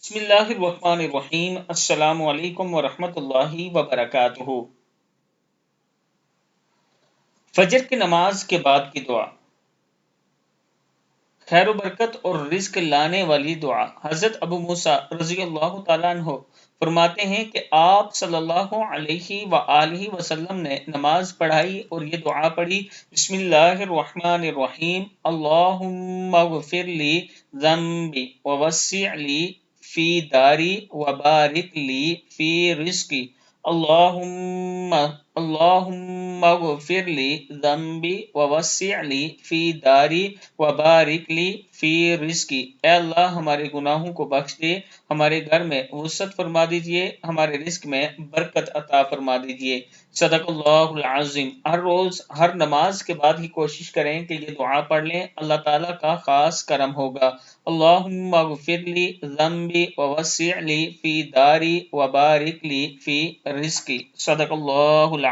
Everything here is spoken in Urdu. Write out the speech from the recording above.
بسم اللہ الرحمن الرحیم۔ السلام علیکم ورحمۃ اللہ وبرکاتہ۔ فجر کی نماز کے بعد کی دعا، خیر و برکت اور رزق لانے والی دعا۔ حضرت ابو موسیٰ رضی اللہ تعالیٰ عنہ فرماتے ہیں کہ آپ صلی اللہ علیہ وآلہ وسلم نے نماز پڑھائی اور یہ دعا پڑھی، بسم اللہ الرحمن الرحیم، اللہم اغفر لی ذنبی ووسع لی فی داری وبارک لی فی رزقی، اللہم اغفر لی ذنبی ووسع لی فی داری وبارک لی فی رزقی۔ اے اللہ ہمارے گناہوں کو بخش دے، ہمارے گھر میں وسعت فرما دیجئے، ہمارے رزق میں برکت عطا فرما دیجئے۔ صدق اللہ العظیم۔ ہر روز ہر نماز کے بعد ہی کوشش کریں کہ یہ دعا پڑھ لیں، اللہ تعالیٰ کا خاص کرم ہوگا۔ اللہم اغفر لی ذنبی ووسع لی فی داری وبارک لی فی رزقی۔ صدق اللہ العظیم۔